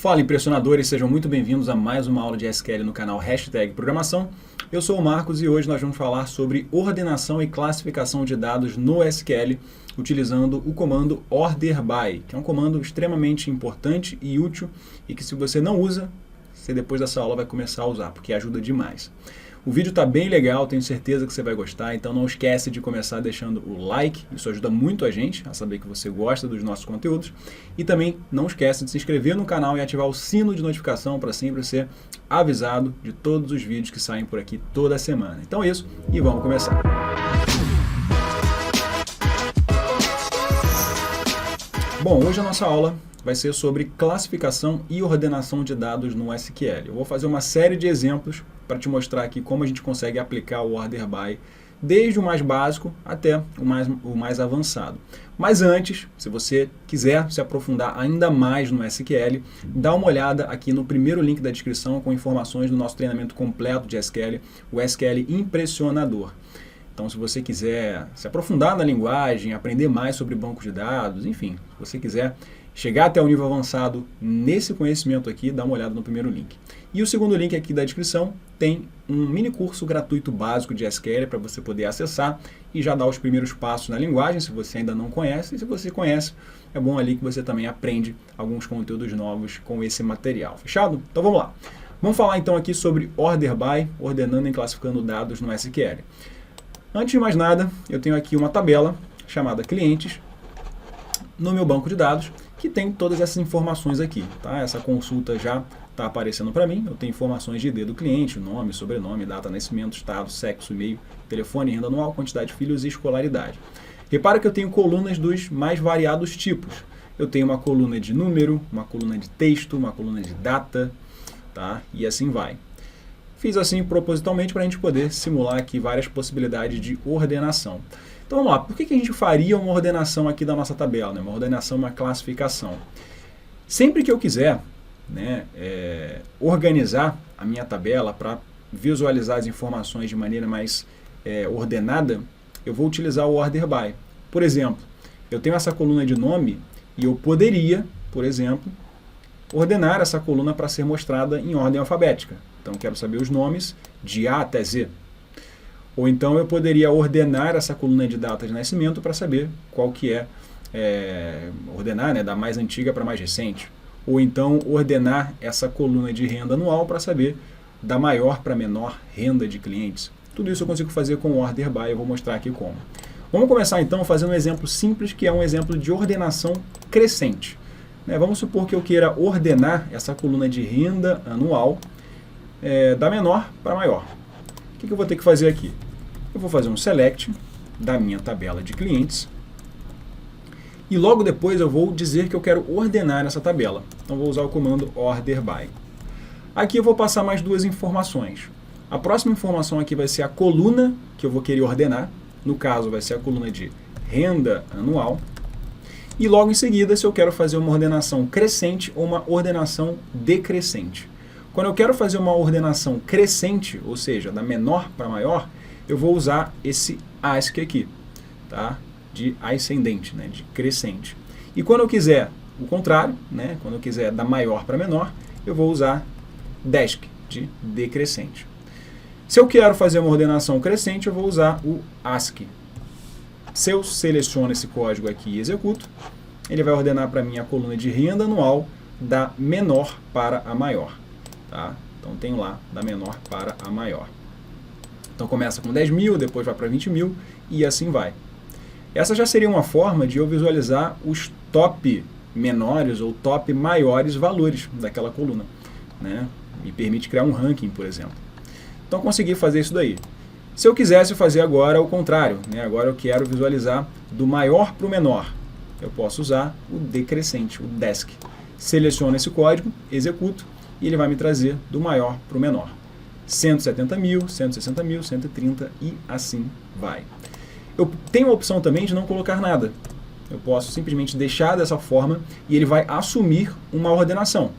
Fala, impressionadores, sejam muito bem-vindos a mais uma aula de SQL no canal #Programação. Eu sou o Marcos e hoje nós vamos falar sobre ordenação e classificação de dados no SQL utilizando o comando orderBy, que é um comando extremamente importante e útil e que, se você não usa, você depois dessa aula vai começar a usar, porque ajuda demais. O vídeo está bem legal, tenho certeza que você vai gostar, então não esquece de começar deixando o like, isso ajuda muito a gente a saber que você gosta dos nossos conteúdos. E também não esquece de se inscrever no canal e ativar o sino de notificação para sempre ser avisado de todos os vídeos que saem por aqui toda semana. Então é isso, e vamos começar. Bom, hoje a nossa aula vai ser sobre classificação e ordenação de dados no SQL. Eu vou fazer uma série de exemplos para te mostrar aqui como a gente consegue aplicar o orderBy desde o mais básico até o mais avançado. Mas antes, se você quiser se aprofundar ainda mais no SQL, dá uma olhada aqui no primeiro link da descrição com informações do nosso treinamento completo de SQL, o SQL Impressionador. Então, se você quiser se aprofundar na linguagem, aprender mais sobre bancos de dados, enfim, se você quiser chegar até o nível avançado nesse conhecimento aqui, dá uma olhada no primeiro link. E o segundo link aqui da descrição tem um mini curso gratuito básico de SQL para você poder acessar e já dar os primeiros passos na linguagem, se você ainda não conhece. E se você conhece, é bom ali que você também aprende alguns conteúdos novos com esse material. Fechado? Então vamos lá. Vamos falar então aqui sobre orderBy, ordenando e classificando dados no SQL. Antes de mais nada, eu tenho aqui uma tabela chamada clientes no meu banco de dados, que tem todas essas informações aqui, tá? Essa consulta já está aparecendo para mim, eu tenho informações de ID do cliente, nome, sobrenome, data de nascimento, estado, sexo, e-mail, telefone, renda anual, quantidade de filhos e escolaridade. Repara que eu tenho colunas dos mais variados tipos. Eu tenho uma coluna de número, uma coluna de texto, uma coluna de data, tá? E assim vai. Fiz assim propositalmente para a gente poder simular aqui várias possibilidades de ordenação. Então vamos lá, por que a gente faria uma ordenação aqui da nossa tabela, né? Uma ordenação, uma classificação? Sempre que eu quiser, né, organizar a minha tabela para visualizar as informações de maneira mais ordenada, eu vou utilizar o orderBy. Por exemplo, eu tenho essa coluna de nome e eu poderia, por exemplo, ordenar essa coluna para ser mostrada em ordem alfabética. Então, quero saber os nomes de A até Z. Ou então eu poderia ordenar essa coluna de data de nascimento para saber qual que ordenar, né, da mais antiga para mais recente. Ou então ordenar essa coluna de renda anual para saber da maior para menor renda de clientes. Tudo isso eu consigo fazer com o orderBy, eu vou mostrar aqui como. Vamos começar então fazendo um exemplo simples, que é um exemplo de ordenação crescente. Vamos supor que eu queira ordenar essa coluna de renda anual da menor para maior. O que eu vou ter que fazer aqui? Eu vou fazer um select da minha tabela de clientes e logo depois eu vou dizer que eu quero ordenar essa tabela. Então vou usar o comando orderBy. Aqui eu vou passar mais duas informações. A próxima informação aqui vai ser a coluna que eu vou querer ordenar. No caso vai ser a coluna de renda anual. E logo em seguida, se eu quero fazer uma ordenação crescente ou uma ordenação decrescente. Quando eu quero fazer uma ordenação crescente, ou seja, da menor para maior, eu vou usar esse ASCII aqui, tá? De ascendente, né? De crescente. E quando eu quiser o contrário, né? Quando eu quiser da maior para menor, eu vou usar DESC, de decrescente. Se eu quero fazer uma ordenação crescente, eu vou usar o ASCII. Se eu seleciono esse código aqui e executo, ele vai ordenar para mim a coluna de renda anual da menor para a maior. Tá? Então tem lá da menor para a maior. Então começa com 10 mil, depois vai para 20 mil e assim vai. Essa já seria uma forma de eu visualizar os top menores ou top maiores valores daquela coluna, né? Me permite criar um ranking, por exemplo. Então consegui fazer isso daí. Se eu quisesse fazer agora o contrário, né? Agora eu quero visualizar do maior para o menor, eu posso usar o decrescente, o DESC. Seleciono esse código, executo e ele vai me trazer do maior para o menor. 170 mil, 160 mil, 130 e assim vai. Eu tenho a opção também de não colocar nada. Eu posso simplesmente deixar dessa forma e ele vai assumir uma ordenação,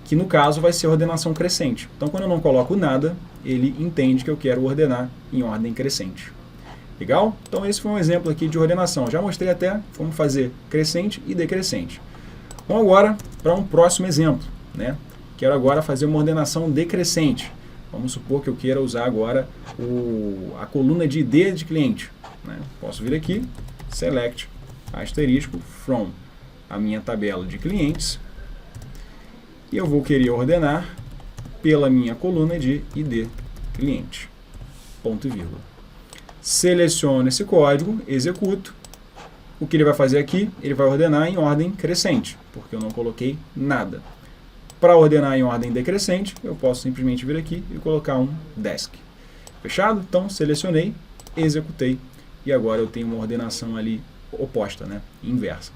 que no caso vai ser ordenação crescente. Então quando eu não coloco nada, ele entende que eu quero ordenar em ordem crescente. Legal? Então esse foi um exemplo aqui de ordenação. Já mostrei até como fazer crescente e decrescente. Vamos agora para um próximo exemplo, né? Quero agora fazer uma ordenação decrescente. Vamos supor que eu queira usar agora a coluna de ID de cliente, né? Posso vir aqui, select, asterisco, from a minha tabela de clientes, e eu vou querer ordenar pela minha coluna de ID cliente, ponto e vírgula. Seleciono esse código, executo. O que ele vai fazer aqui? Ele vai ordenar em ordem crescente, porque eu não coloquei nada. Para ordenar em ordem decrescente, eu posso simplesmente vir aqui e colocar um desk. Fechado? Então, selecionei, executei, e agora eu tenho uma ordenação ali oposta, né? Inversa.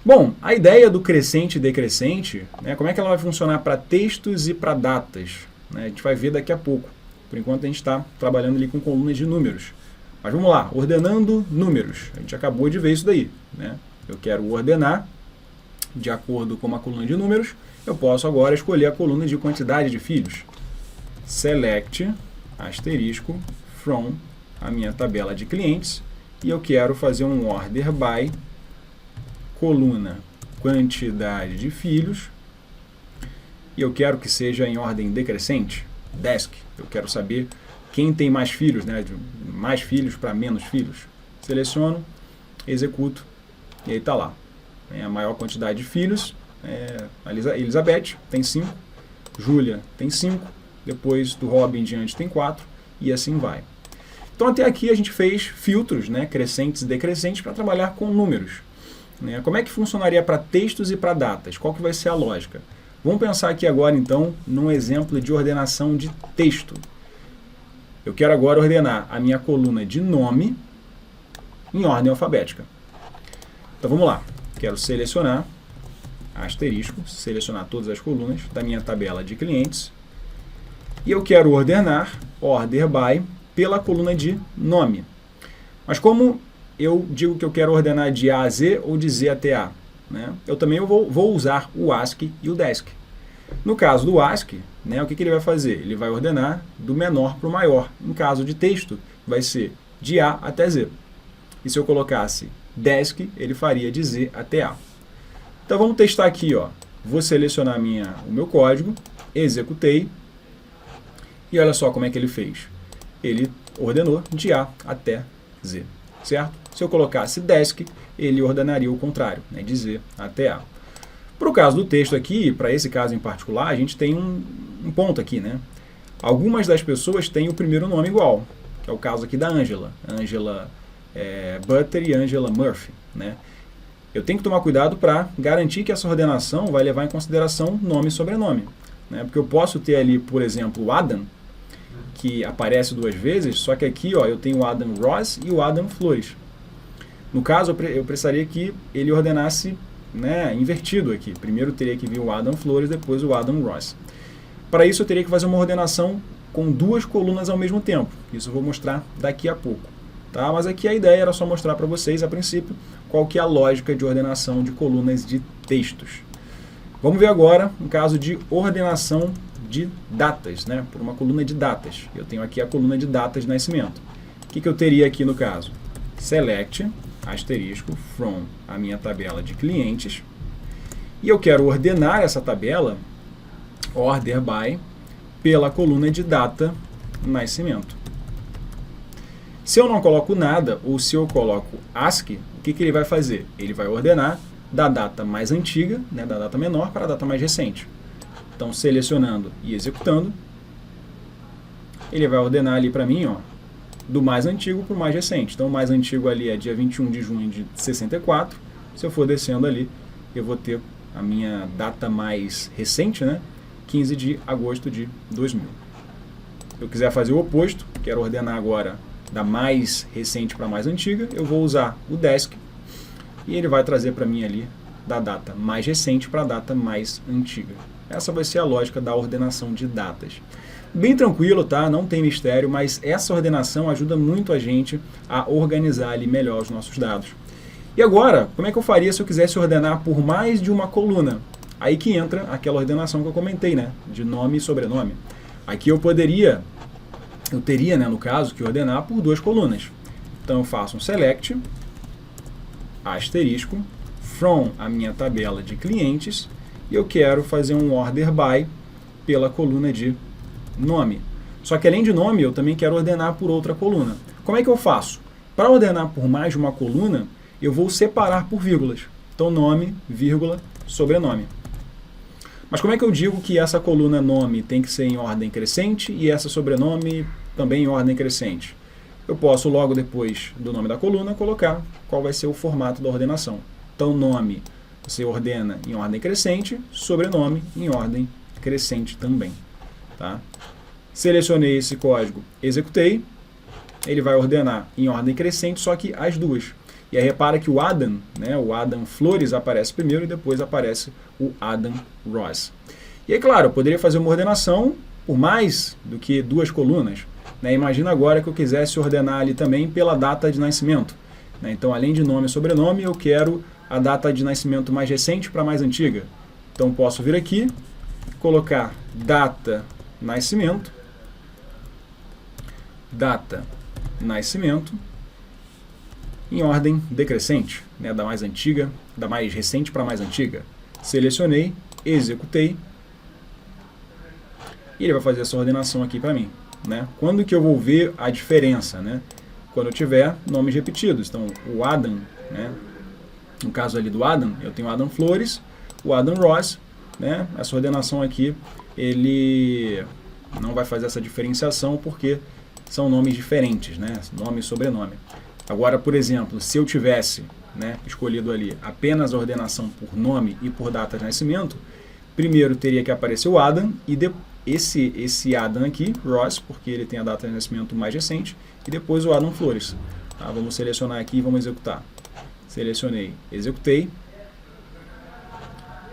Bom, a ideia do crescente e decrescente, né, como é que ela vai funcionar para textos e para datas? Né? A gente vai ver daqui a pouco. Por enquanto a gente está trabalhando ali com colunas de números. Mas vamos lá, ordenando números. A gente acabou de ver isso daí, né? Eu quero ordenar de acordo com uma coluna de números. Eu posso agora escolher a coluna de quantidade de filhos. Select, asterisco, from a minha tabela de clientes. E eu quero fazer um order by coluna quantidade de filhos. E eu quero que seja em ordem decrescente, desk. Eu quero saber quem tem mais filhos, né? De mais filhos para menos filhos. Seleciono, executo, e aí está lá. A maior quantidade de filhos, Elizabeth tem 5, Júlia tem 5, depois do Robin em diante tem 4, e assim vai. Então até aqui a gente fez filtros, né? Crescentes e decrescentes para trabalhar com números. Né? Como é que funcionaria para textos e para datas? Qual que vai ser a lógica? Vamos pensar aqui agora então num exemplo de ordenação de texto. Eu quero agora ordenar a minha coluna de nome em ordem alfabética. Então vamos lá. Quero selecionar, asterisco, selecionar todas as colunas da minha tabela de clientes. E eu quero ordenar, order by, pela coluna de nome. Mas como eu digo que eu quero ordenar de A a Z ou de Z até A, né? Eu também vou usar o ASCII e o desk. No caso do ASCII, né, o que ele vai fazer? Ele vai ordenar do menor para o maior. Em caso de texto, vai ser de A até Z. E se eu colocasse desk, ele faria de Z até A. Então vamos testar aqui, ó. Vou selecionar o meu código, executei, e olha só como é que ele fez. Ele ordenou de A até Z, certo? Se eu colocasse desk, ele ordenaria o contrário, né, de Z até A. Para o caso do texto aqui, para esse caso em particular, a gente tem um ponto aqui, né? Algumas das pessoas têm o primeiro nome igual, que é o caso aqui da Angela. Angela Butter e Angela Murphy, né? Eu tenho que tomar cuidado para garantir que essa ordenação vai levar em consideração nome e sobrenome, né? Porque eu posso ter ali, por exemplo, o Adam, que aparece 2 vezes, só que aqui, ó, eu tenho o Adam Ross e o Adam Flores. No caso, eu precisaria que ele ordenasse, né, invertido aqui. Primeiro teria que vir o Adam Flores, depois o Adam Ross. Para isso eu teria que fazer uma ordenação com 2 colunas ao mesmo tempo. Isso eu vou mostrar daqui a pouco. Tá? Mas aqui a ideia era só mostrar para vocês, a princípio, qual que é a lógica de ordenação de colunas de textos. Vamos ver agora um caso de ordenação de datas, né, por uma coluna de datas. Eu tenho aqui a coluna de datas de nascimento. O que eu teria aqui no caso? Select, asterisco, from a minha tabela de clientes. E eu quero ordenar essa tabela, order by, pela coluna de data nascimento. Se eu não coloco nada, ou se eu coloco ASCII, o que ele vai fazer? Ele vai ordenar da data mais antiga, né, da data menor, para a data mais recente. Então, selecionando e executando, ele vai ordenar ali para mim, ó, do mais antigo para o mais recente. Então, o mais antigo ali é dia 21 de junho de 64. Se eu for descendo ali, eu vou ter a minha data mais recente, né, 15 de agosto de 2000. Se eu quiser fazer o oposto, quero ordenar agora da mais recente para a mais antiga, eu vou usar o desk e ele vai trazer para mim ali da data mais recente para a data mais antiga. Essa vai ser a lógica da ordenação de datas. Bem tranquilo, tá? Não tem mistério, mas essa ordenação ajuda muito a gente a organizar ali melhor os nossos dados. E agora, como é que eu faria se eu quisesse ordenar por mais de uma coluna? Aí que entra aquela ordenação que eu comentei, né? De nome e sobrenome. Aqui eu teria, né, no caso, que ordenar por 2 colunas. Então eu faço um select, asterisco, from a minha tabela de clientes e eu quero fazer um order by pela coluna de nome. Só que além de nome, eu também quero ordenar por outra coluna. Como é que eu faço? Para ordenar por mais de uma coluna, eu vou separar por vírgulas. Então, nome, vírgula, sobrenome. Mas como é que eu digo que essa coluna nome tem que ser em ordem crescente e essa sobrenome também em ordem crescente? Eu posso, logo depois do nome da coluna, colocar qual vai ser o formato da ordenação. Então, nome você ordena em ordem crescente, sobrenome em ordem crescente também. Tá? Selecionei esse código, executei, ele vai ordenar em ordem crescente, só que as duas. E aí repara que o Adam, né, o Adam Flores aparece primeiro e depois aparece o Adam Ross. E aí, claro, eu poderia fazer uma ordenação por mais do que duas colunas. Né? Imagina agora que eu quisesse ordenar ali também pela data de nascimento. Né? Então, além de nome e sobrenome, eu quero a data de nascimento mais recente para mais antiga. Então, posso vir aqui, colocar data nascimento, em ordem decrescente, né, da mais antiga, da mais recente para mais antiga. Selecionei, executei, e ele vai fazer essa ordenação aqui para mim. Né? Quando que eu vou ver a diferença? Né? Quando eu tiver nomes repetidos. Então, o Adam, né, no caso ali do Adam, eu tenho o Adam Flores, o Adam Ross, né? Essa ordenação aqui, ele não vai fazer essa diferenciação porque são nomes diferentes, né? Nome e sobrenome. Agora, por exemplo, se eu tivesse, né, escolhido ali apenas a ordenação por nome e por data de nascimento, primeiro teria que aparecer o Adam e esse Adam aqui, Ross, porque ele tem a data de nascimento mais recente, e depois o Adam Flores. Tá? Vamos selecionar aqui e vamos executar. Selecionei, executei.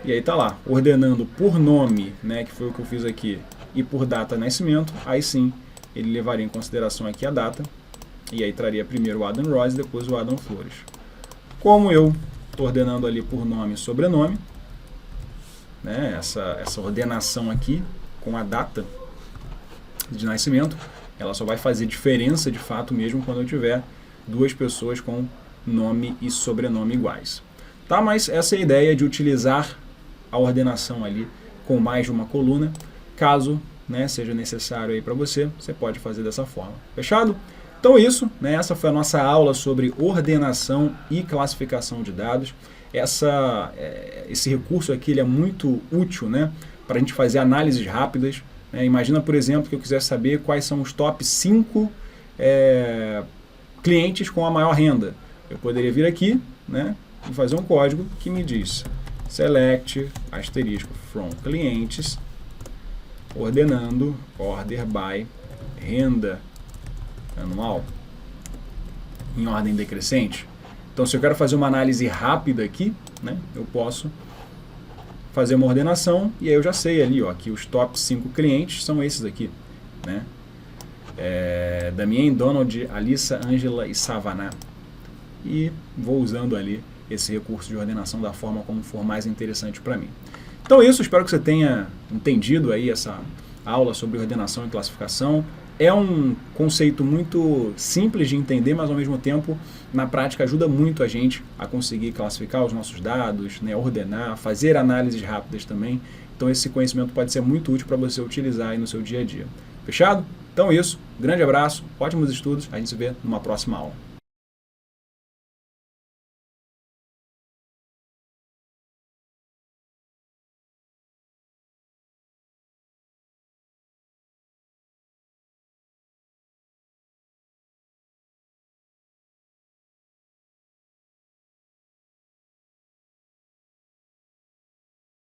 E aí está lá, ordenando por nome, né, que foi o que eu fiz aqui, e por data de nascimento, aí sim ele levaria em consideração aqui a data, e aí traria primeiro o Adam Ross e depois o Adam Flores. Como eu estou ordenando ali por nome e sobrenome, né, essa ordenação aqui com a data de nascimento, ela só vai fazer diferença de fato mesmo quando eu tiver duas pessoas com nome e sobrenome iguais. Tá? Mas essa é a ideia de utilizar a ordenação ali com mais de uma coluna. Caso, né, seja necessário aí para você, você pode fazer dessa forma. Fechado? Então é isso, né? Essa foi a nossa aula sobre ordenação e classificação de dados. Esse recurso aqui ele é muito útil, né, para a gente fazer análises rápidas. Né? Imagina, por exemplo, que eu quisesse saber quais são os top 5 clientes com a maior renda. Eu poderia vir aqui, né, e fazer um código que me diz select asterisco from clientes, ordenando order by renda anual em ordem decrescente. Então, se eu quero fazer uma análise rápida aqui, né, eu posso fazer uma ordenação e aí eu já sei ali, ó, que os top 5 clientes são esses aqui, né? Damien, Donald, Alissa, Angela e Savannah. E vou usando ali esse recurso de ordenação da forma como for mais interessante para mim. Então é isso, espero que você tenha entendido aí essa aula sobre ordenação e classificação. É um conceito muito simples de entender, mas ao mesmo tempo, na prática, ajuda muito a gente a conseguir classificar os nossos dados, né, ordenar, fazer análises rápidas também. Então esse conhecimento pode ser muito útil para você utilizar aí no seu dia a dia. Fechado? Então é isso, grande abraço, ótimos estudos, a gente se vê numa próxima aula.